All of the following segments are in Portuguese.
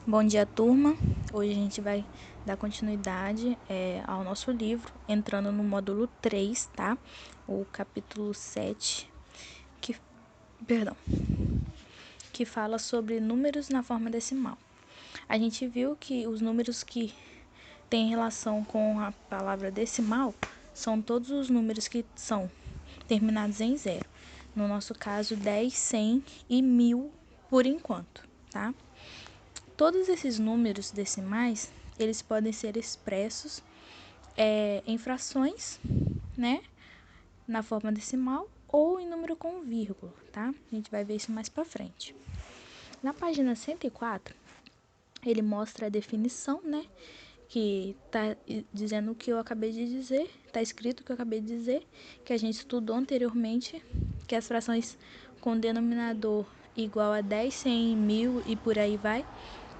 Bom dia, turma. Hoje a gente vai dar continuidade ao nosso livro, entrando no módulo 3, tá? O capítulo 7, que, perdão, que fala sobre números na forma decimal. A gente viu que os números que têm relação com a palavra decimal são todos os números que são terminados em zero. No nosso caso, 10, 100 e 1000 por enquanto, tá? Todos esses números decimais, eles podem ser expressos em frações, né, na forma decimal ou em número com vírgula, tá? A gente vai ver isso mais pra frente. Na página 104, ele mostra a definição, né, que tá dizendo o que eu acabei de dizer, tá escrito o que eu acabei de dizer, que a gente estudou anteriormente, que as frações com denominador igual a 10, 100, 1000 e por aí vai,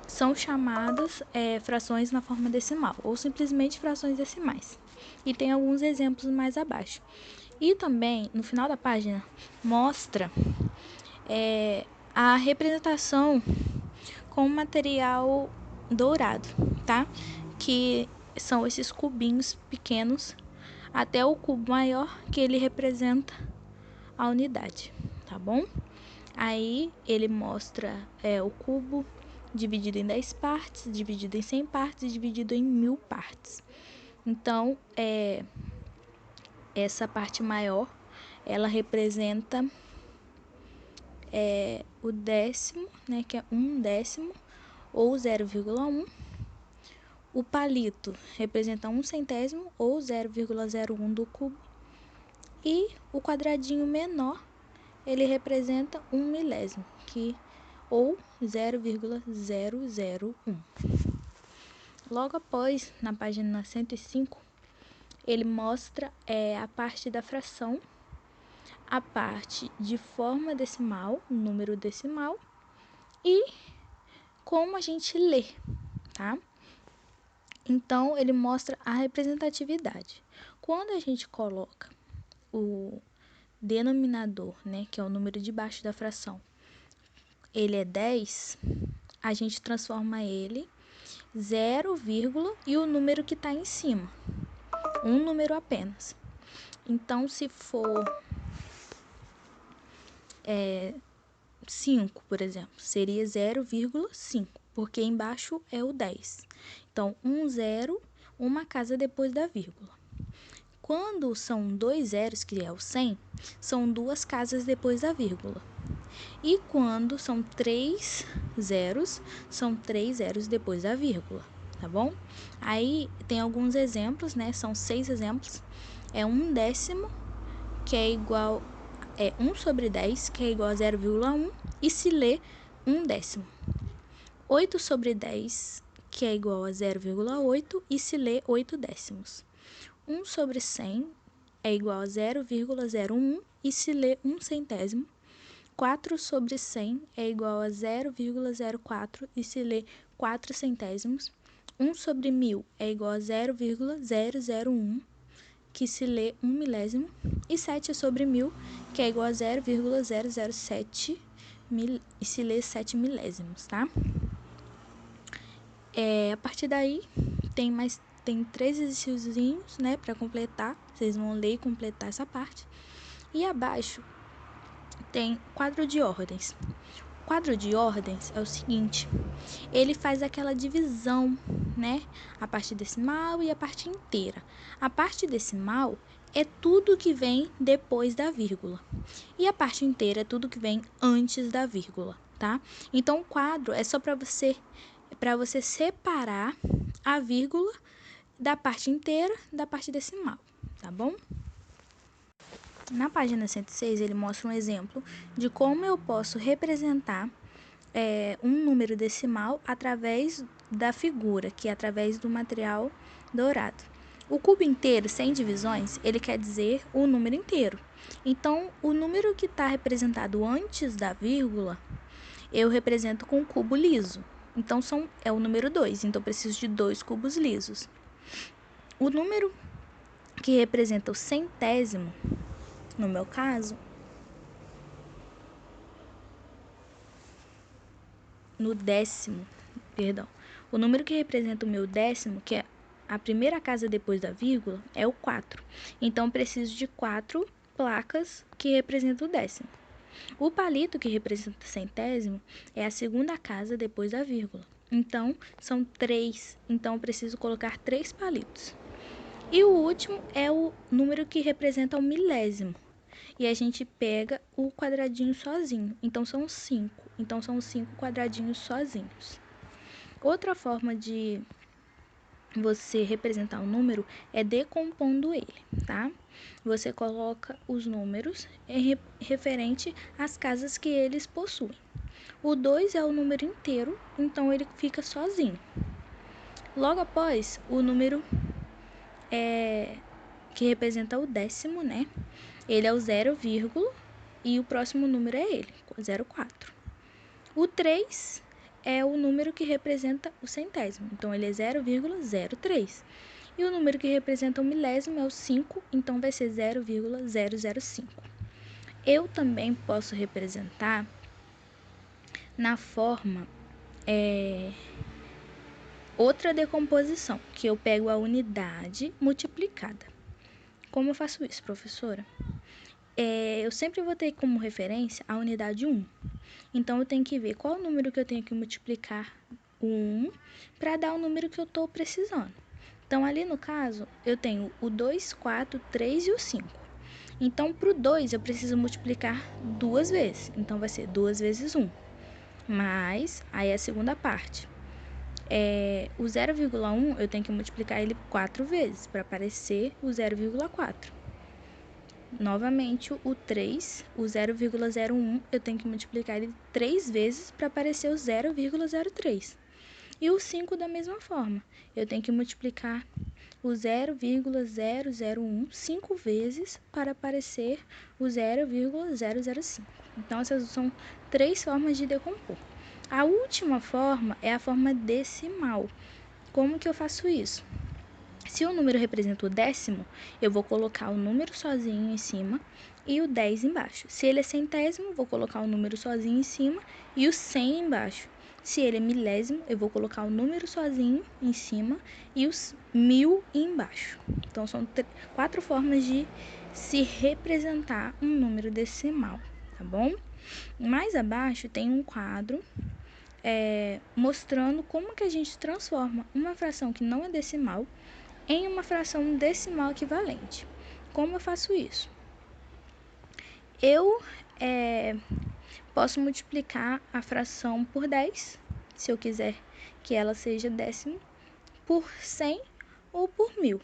são chamadas frações na forma decimal, ou simplesmente frações decimais. E tem alguns exemplos mais abaixo. E também, no final da página, mostra a representação com material dourado, tá? Que são esses cubinhos pequenos, até o cubo maior, que ele representa a unidade, tá bom? Aí ele mostra o cubo dividido em 10 partes, dividido em 100 partes e dividido em 1000 partes. Então, essa parte maior, ela representa o décimo, né, que é 1/10 ou 0,1. O palito representa 1/100 ou 0,01 do cubo. E o quadradinho menor, ele representa 1/1000, ou 0,001. Logo após, na página 105, ele mostra a parte da fração, a parte de forma decimal, número decimal, e como a gente lê, tá? Então, ele mostra a representatividade. Quando a gente coloca o denominador, né, que é o número de baixo da fração, ele é 10, a gente transforma ele 0, e o número que está em cima, um número apenas. Então, se for 5, por exemplo, seria 0,5, porque embaixo é o 10. Então, 1 0, uma casa depois da vírgula. Quando são 2 zeros, que é o 100, são 2 casas depois da vírgula. E quando são 3 zeros, são 3 zeros depois da vírgula, tá bom? Aí tem alguns exemplos, né? São 6 exemplos. É 1/10, que é igual 1 sobre 10, que é igual a 0,1, e se lê 1/10. 8 sobre 10, que é igual a 0,8, e se lê 8/10. 1 sobre 100 é igual a 0,01 e se lê 1/100. 4 sobre 100 é igual a 0,04 e se lê 4/100. 1 sobre 1000 é igual a 0,001, que se lê 1/1000. E 7 sobre 1000, que é igual a 0,007 e se lê 7/1000, tá? A partir daí, tem 3 exercíciozinhos, né, para completar. Vocês vão ler e completar essa parte. E abaixo tem quadro de ordens. O quadro de ordens é o seguinte: ele faz aquela divisão, né? A parte decimal e a parte inteira. A parte decimal é tudo que vem depois da vírgula. E a parte inteira é tudo que vem antes da vírgula, tá? Então, o quadro é só para você separar a vírgula da parte inteira da parte decimal, tá bom? Na página 106, ele mostra um exemplo de como eu posso representar um número decimal através da figura, que é através do material dourado. O cubo inteiro, sem divisões, ele quer dizer o número inteiro. Então, o número que está representado antes da vírgula, eu represento com um cubo liso. Então, é o número 2, então eu preciso de 2 cubos lisos. O número que representa o centésimo, no meu caso, no décimo, O número que representa o meu décimo, que é a primeira casa depois da vírgula, é o 4. Então, preciso de 4 placas que representam o décimo. O palito, que representa o centésimo, é a segunda casa depois da vírgula. Então, são 3. Então, preciso colocar 3 palitos. E o último é o número que representa o milésimo. E a gente pega o quadradinho sozinho. Então, são 5. Então, são 5 quadradinhos sozinhos. Outra forma de você representar um número é decompondo ele, tá? Você coloca os números referente às casas que eles possuem. O 2 é o número inteiro, então ele fica sozinho. Logo após, o número que representa o décimo, né? Ele é o 0, e o próximo número é ele, 0,4. O 3 é o número que representa o centésimo, então ele é 0,03. E o número que representa o milésimo é o 5, então vai ser 0,005. Eu também posso representar na forma outra decomposição, que eu pego a unidade multiplicada. Como eu faço isso, professora? Eu sempre vou ter como referência a unidade 1. Então, eu tenho que ver qual o número que eu tenho que multiplicar o 1 para dar o número que eu estou precisando. Então, ali no caso, eu tenho o 2, 4, 3 e o 5. Então, para o 2, eu preciso multiplicar 2 vezes. Então, vai ser 2 vezes 1. Mas, aí é a segunda parte. O 0,1 eu tenho que multiplicar ele 4 vezes para aparecer o 0,4. Novamente, o 3, o 0,01, eu tenho que multiplicar ele 3 vezes para aparecer o 0,03. E o 5 da mesma forma, eu tenho que multiplicar o 0,001 5 vezes para aparecer o 0,005. Então, essas são 3 formas de decompor. A última forma é a forma decimal. Como que eu faço isso? Se o número representa o décimo, eu vou colocar o número sozinho em cima e o 10 embaixo. Se ele é centésimo, vou colocar o número sozinho em cima e o 100 embaixo. Se ele é milésimo, eu vou colocar o número sozinho em cima e os 1000 embaixo. Então, são 4 formas de se representar um número decimal, tá bom? Mais abaixo tem um quadro mostrando como que a gente transforma uma fração que não é decimal em uma fração decimal equivalente. Como eu faço isso? Eu posso multiplicar a fração por 10, se eu quiser que ela seja décimo, por 100 ou por 1000,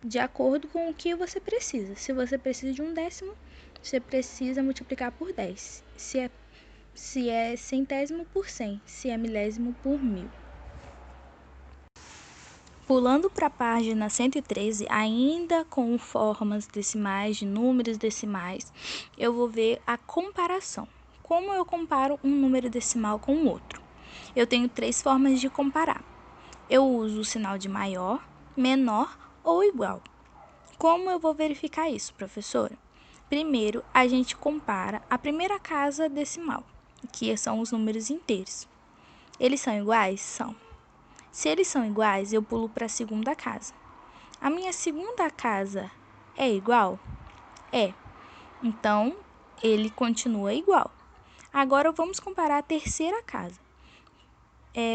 de acordo com o que você precisa. Se você precisa de um décimo, você precisa multiplicar por 10. Se é centésimo, por 100. Se é milésimo, por 1000. Pulando para a página 113, ainda com formas decimais, de números decimais, eu vou ver a comparação. Como eu comparo um número decimal com o outro? Eu tenho 3 formas de comparar. Eu uso o sinal de maior, menor ou igual. Como eu vou verificar isso, professora? Primeiro, a gente compara a primeira casa decimal, que são os números inteiros. Eles são iguais? São. Se eles são iguais, eu pulo para a segunda casa. A minha segunda casa é igual? É. Então, ele continua igual. Agora, vamos comparar a terceira casa.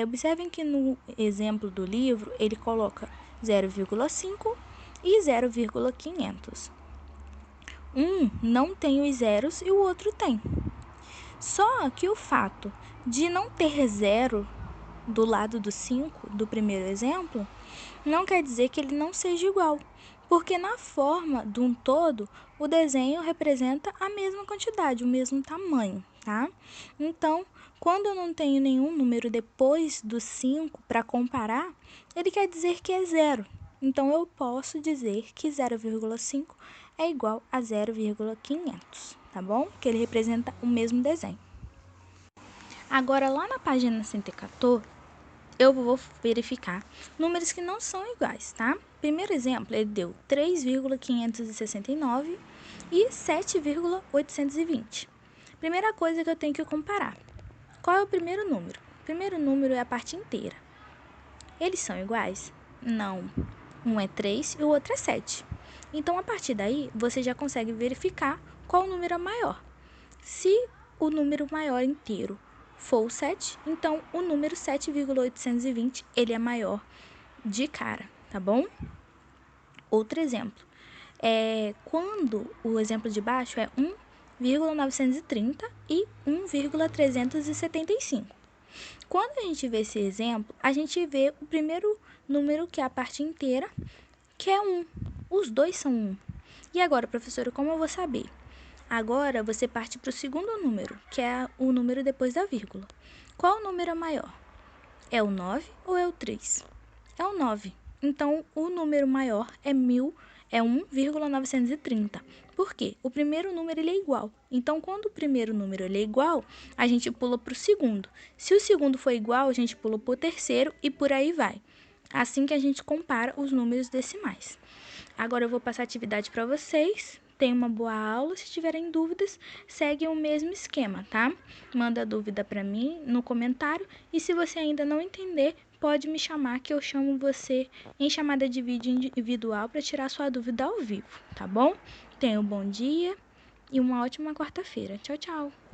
Observem que no exemplo do livro, ele coloca 0,5 e 0,500. Um não tem os zeros e o outro tem. Só que o fato de não ter zero do lado do 5, do primeiro exemplo, não quer dizer que ele não seja igual, porque na forma de um todo, o desenho representa a mesma quantidade, o mesmo tamanho, tá? Então, quando eu não tenho nenhum número depois do 5 para comparar, ele quer dizer que é zero. Então, eu posso dizer que 0,5 é igual a 0,500, tá bom? Que ele representa o mesmo desenho. Agora, lá na página 114, eu vou verificar números que não são iguais, tá? Primeiro exemplo, ele deu 3,569 e 7,820. Primeira coisa que eu tenho que comparar. Qual é o primeiro número? primeiro número é a parte inteira. Eles são iguais? Não. Um é 3 e o outro é 7. Então, a partir daí, você já consegue verificar qual o número é maior. Se o número maior inteiro for o 7, então o número 7,820 ele é maior de cara, tá bom? Outro exemplo. Quando o exemplo de baixo é 1,930 e 1,375. Quando a gente vê esse exemplo, a gente vê o primeiro número, que é a parte inteira, que é 1. Os dois são 1. E agora, professora, como eu vou saber? Agora, você parte para o segundo número, que é o número depois da vírgula. Qual número é maior? É o 9 ou é o 3? É o 9. Então, o número maior é 1,930. Por quê? O primeiro número ele é igual. Então, quando o primeiro número ele é igual, a gente pula para o segundo. Se o segundo for igual, a gente pula para o terceiro e por aí vai. Assim que a gente compara os números decimais. Agora eu vou passar a atividade para vocês. Tenha uma boa aula. Se tiverem dúvidas, segue o mesmo esquema, tá? Manda dúvida para mim no comentário. E se você ainda não entender, pode me chamar que eu chamo você em chamada de vídeo individual para tirar sua dúvida ao vivo, tá bom? Tenha um bom dia e uma ótima quarta-feira. Tchau, tchau!